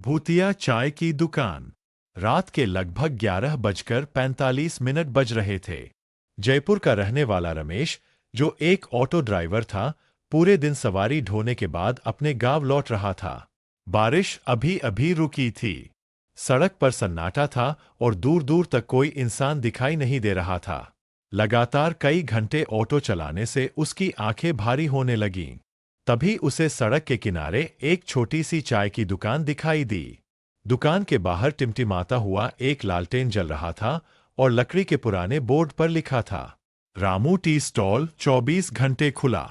भूतिया चाय की दुकान। रात के लगभग 11:45 बज रहे थे। जयपुर का रहने वाला रमेश, जो एक ऑटो ड्राइवर था, पूरे दिन सवारी ढोने के बाद अपने गांव लौट रहा था। बारिश अभी अभी रुकी थी। सड़क पर सन्नाटा था और दूर दूर तक कोई इंसान दिखाई नहीं दे रहा था। लगातार कई घंटे ऑटो चलाने से उसकी आंखें भारी होने लगीं। तभी उसे सड़क के किनारे एक छोटी सी चाय की दुकान दिखाई दी। दुकान के बाहर टिमटिमाता हुआ एक लालटेन जल रहा था और लकड़ी के पुराने बोर्ड पर लिखा था, रामू टी स्टॉल 24 घंटे खुला।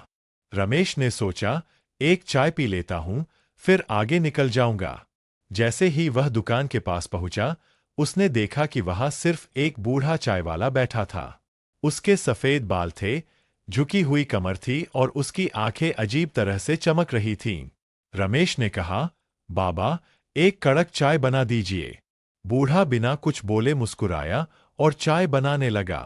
रमेश ने सोचा, एक चाय पी लेता हूं, फिर आगे निकल जाऊंगा। जैसे ही वह दुकान के पास पहुंचा, उसने देखा कि वहां सिर्फ एक बूढ़ा चाय वाला बैठा था। उसके सफेद बाल थे, झुकी हुई कमर थी और उसकी आंखें अजीब तरह से चमक रही थीं। रमेश ने कहा, बाबा, एक कड़क चाय बना दीजिए। बूढ़ा बिना कुछ बोले मुस्कुराया और चाय बनाने लगा।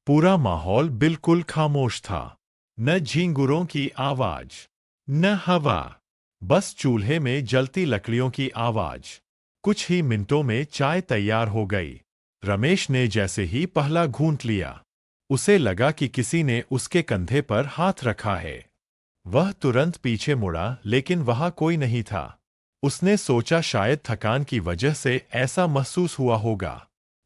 पूरा माहौल बिल्कुल खामोश था। न झींगुरों की आवाज, न हवा, बस चूल्हे में जलती लकड़ियों की आवाज। कुछ ही मिनटों में चाय तैयार हो गई। रमेश ने जैसे ही पहला घूंट लिया, उसे लगा कि किसी ने उसके कंधे पर हाथ रखा है। वह तुरंत पीछे मुड़ा, लेकिन वहां कोई नहीं था। उसने सोचा शायद थकान की वजह से ऐसा महसूस हुआ होगा।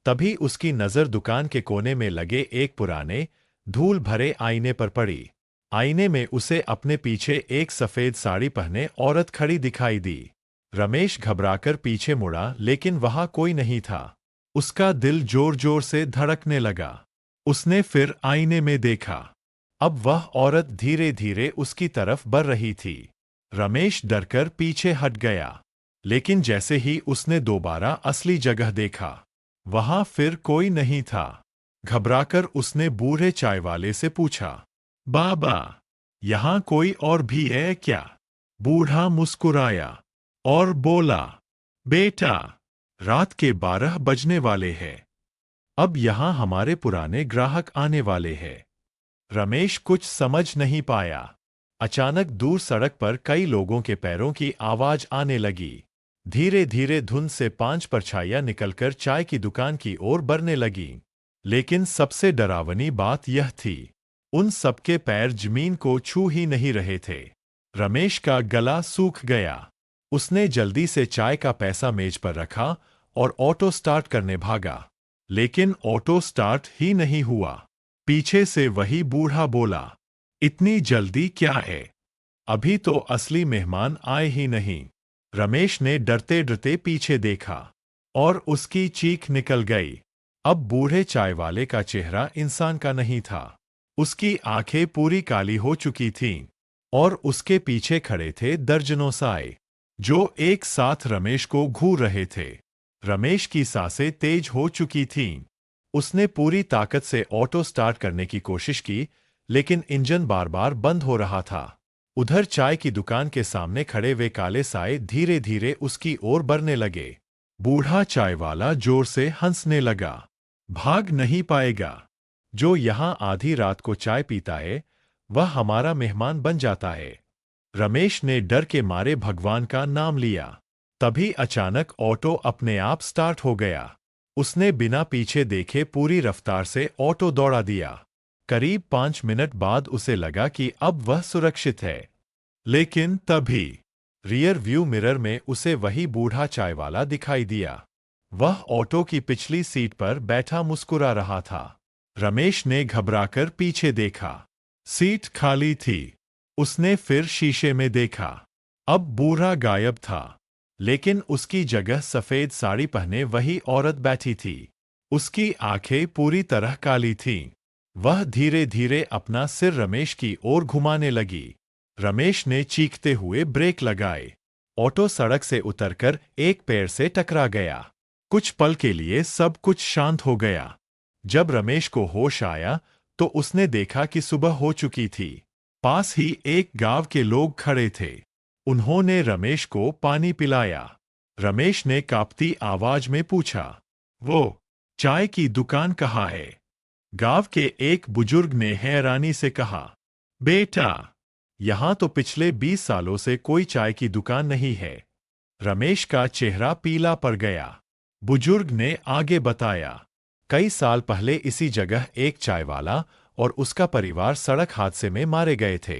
तभी उसकी नजर दुकान के कोने में लगे एक पुराने, धूल भरे आईने पर पड़ी। आईने में उसे अपने पीछे एक सफेद साड़ी पहने औरत खड़ी दिखाई दी। रमेश घबराकर पीछे मुड़ा, लेकिन वहां कोई नहीं था। उसका दिल जोर जोर से धड़कने लगा। उसने फिर आईने में देखा। अब वह औरत धीरे धीरे उसकी तरफ बढ़ रही थी। रमेश डरकर पीछे हट गया, लेकिन जैसे ही उसने दोबारा असली जगह देखा, वहां फिर कोई नहीं था। घबराकर उसने बूढ़े चाय वाले से पूछा, बाबा, यहां कोई और भी है क्या? बूढ़ा मुस्कुराया और बोला, बेटा, रात के 12 बजने वाले हैं। अब यहां हमारे पुराने ग्राहक आने वाले हैं। रमेश कुछ समझ नहीं पाया। अचानक दूर सड़क पर कई लोगों के पैरों की आवाज आने लगी। धीरे धीरे धुंध से 5 परछाइयां निकलकर चाय की दुकान की ओर बढ़ने लगीं। लेकिन सबसे डरावनी बात यह थी, उन सबके पैर जमीन को छू ही नहीं रहे थे। रमेश का गला सूख गया। उसने जल्दी से चाय का पैसा मेज पर रखा और ऑटो स्टार्ट करने भागा। लेकिन ऑटो स्टार्ट ही नहीं हुआ। पीछे से वही बूढ़ा बोला, इतनी जल्दी क्या है? अभी तो असली मेहमान आए ही नहीं। रमेश ने डरते डरते पीछे देखा और उसकी चीख निकल गई। अब बूढ़े चाय वाले का चेहरा इंसान का नहीं था। उसकी आंखें पूरी काली हो चुकी थीं और उसके पीछे खड़े थे दर्जनों साए, जो एक साथ रमेश को घूर रहे थे। रमेश की सांसें तेज हो चुकी थीं। उसने पूरी ताकत से ऑटो स्टार्ट करने की कोशिश की, लेकिन इंजन बार बार बंद हो रहा था। उधर चाय की दुकान के सामने खड़े वे काले साए धीरे धीरे उसकी ओर बढ़ने लगे। बूढ़ा चाय वाला जोर से हंसने लगा, भाग नहीं पाएगा। जो यहाँ आधी रात को चाय पीता है, वह हमारा मेहमान बन जाता है। रमेश ने डर के मारे भगवान का नाम लिया। तभी अचानक ऑटो अपने आप स्टार्ट हो गया। उसने बिना पीछे देखे पूरी रफ्तार से ऑटो दौड़ा दिया। करीब 5 मिनट बाद उसे लगा कि अब वह सुरक्षित है। लेकिन तभी रियर व्यू मिरर में उसे वही बूढ़ा चाय वाला दिखाई दिया। वह ऑटो की पिछली सीट पर बैठा मुस्कुरा रहा था। रमेश ने घबराकर पीछे देखा। सीट खाली थी। उसने फिर शीशे में देखा। अब बूढ़ा गायब था, लेकिन उसकी जगह सफेद साड़ी पहने वही औरत बैठी थी। उसकी आंखें पूरी तरह काली थीं। वह धीरे धीरे अपना सिर रमेश की ओर घुमाने लगी। रमेश ने चीखते हुए ब्रेक लगाए। ऑटो सड़क से उतरकर एक पेड़ से टकरा गया। कुछ पल के लिए सब कुछ शांत हो गया। जब रमेश को होश आया, तो उसने देखा कि सुबह हो चुकी थी। पास ही एक गांव के लोग खड़े थे। उन्होंने रमेश को पानी पिलाया। रमेश ने कांपती आवाज में पूछा, वो चाय की दुकान कहाँ है? गांव के एक बुजुर्ग ने हैरानी से कहा, बेटा, यहां तो पिछले 20 सालों से कोई चाय की दुकान नहीं है। रमेश का चेहरा पीला पड़ गया। बुजुर्ग ने आगे बताया, कई साल पहले इसी जगह एक चाय वाला और उसका परिवार सड़क हादसे में मारे गए थे।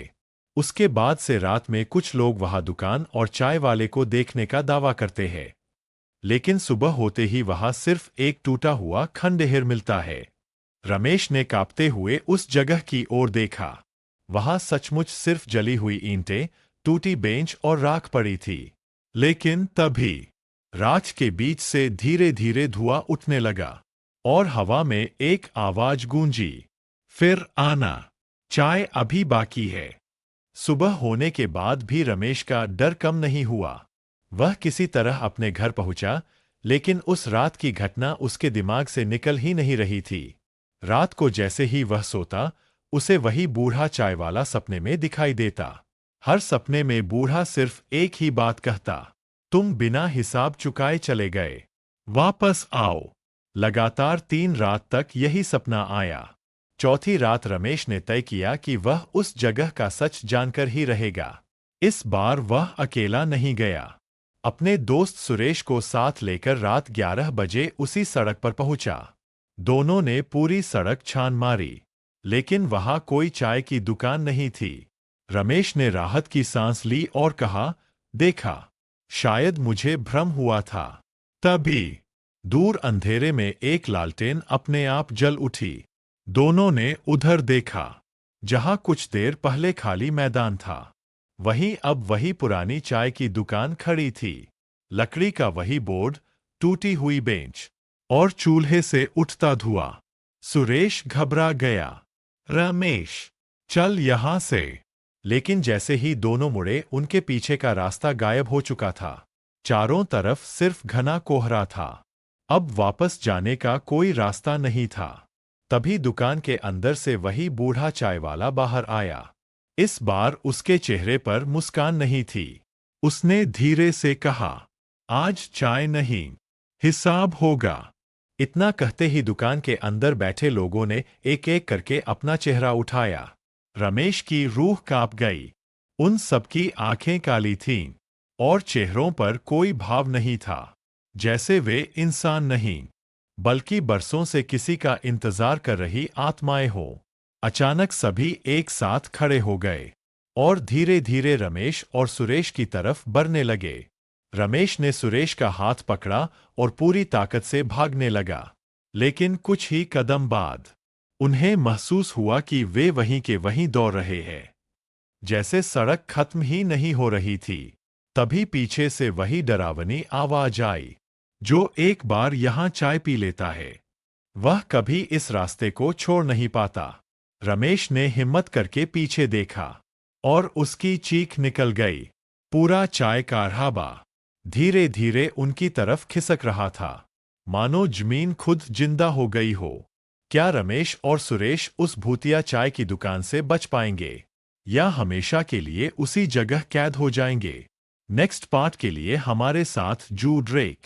उसके बाद से रात में कुछ लोग वहां दुकान और चाय वाले को देखने का दावा करते हैं, लेकिन सुबह होते ही वहां सिर्फ एक टूटा हुआ खंडहर मिलता है। रमेश ने कांपते हुए उस जगह की ओर देखा। वहां सचमुच सिर्फ जली हुई ईंटें, टूटी बेंच और राख पड़ी थी। लेकिन तभी राख के बीच से धीरे धीरे धुआं उठने लगा और हवा में एक आवाज गूंजी, फिर आना, चाय अभी बाकी है। सुबह होने के बाद भी रमेश का डर कम नहीं हुआ। वह किसी तरह अपने घर पहुंचा, लेकिन उस रात की घटना उसके दिमाग से निकल ही नहीं रही थी। रात को जैसे ही वह सोता, उसे वही बूढ़ा चाय वाला सपने में दिखाई देता। हर सपने में बूढ़ा सिर्फ एक ही बात कहता, तुम बिना हिसाब चुकाए चले गए, वापस आओ। लगातार 3 रात तक यही सपना आया। चौथी रात रमेश ने तय किया कि वह उस जगह का सच जानकर ही रहेगा। इस बार वह अकेला नहीं गया। अपने दोस्त सुरेश को साथ लेकर रात 11 बजे उसी सड़क पर पहुंचा। दोनों ने पूरी सड़क छान मारी, लेकिन वहां कोई चाय की दुकान नहीं थी। रमेश ने राहत की सांस ली और कहा, देखा, शायद मुझे भ्रम हुआ था। तभी दूर अंधेरे में एक लालटेन अपने आप जल उठी। दोनों ने उधर देखा, जहां कुछ देर पहले खाली मैदान था। वहीं अब वही पुरानी चाय की दुकान खड़ी थी। लकड़ी का वही बोर्ड, टूटी हुई बेंच और चूल्हे से उठता धुआं। सुरेश घबरा गया। रमेश, चल यहां से। लेकिन जैसे ही दोनों मुड़े, उनके पीछे का रास्ता गायब हो चुका था। चारों तरफ सिर्फ घना कोहरा था। अब वापस जाने का कोई रास्ता नहीं था। तभी दुकान के अंदर से वही बूढ़ा चाय वाला बाहर आया। इस बार उसके चेहरे पर मुस्कान नहीं थी। उसने धीरे से कहा, आज चाय नहीं, हिसाब होगा। इतना कहते ही दुकान के अंदर बैठे लोगों ने एक एक करके अपना चेहरा उठाया। रमेश की रूह कांप गई। उन सबकी आंखें काली थीं और चेहरों पर कोई भाव नहीं था, जैसे वे इंसान नहीं, बल्कि बरसों से किसी का इंतजार कर रही आत्माएं हों। अचानक सभी एक साथ खड़े हो गए और धीरे धीरे रमेश और सुरेश की तरफ बढ़ने लगे। रमेश ने सुरेश का हाथ पकड़ा और पूरी ताकत से भागने लगा। लेकिन कुछ ही कदम बाद उन्हें महसूस हुआ कि वे वहीं के वहीं दौड़ रहे हैं, जैसे सड़क खत्म ही नहीं हो रही थी। तभी पीछे से वही डरावनी आवाज आई, जो एक बार यहां चाय पी लेता है, वह कभी इस रास्ते को छोड़ नहीं पाता। रमेश ने हिम्मत करके पीछे देखा और उसकी चीख निकल गई। पूरा चाय का ढाबा धीरे धीरे उनकी तरफ खिसक रहा था, मानो जमीन खुद जिंदा हो गई हो। क्या रमेश और सुरेश उस भूतिया चाय की दुकान से बच पाएंगे, या हमेशा के लिए उसी जगह कैद हो जाएंगे? नेक्स्ट पार्ट के लिए हमारे साथ जुड़ रेख।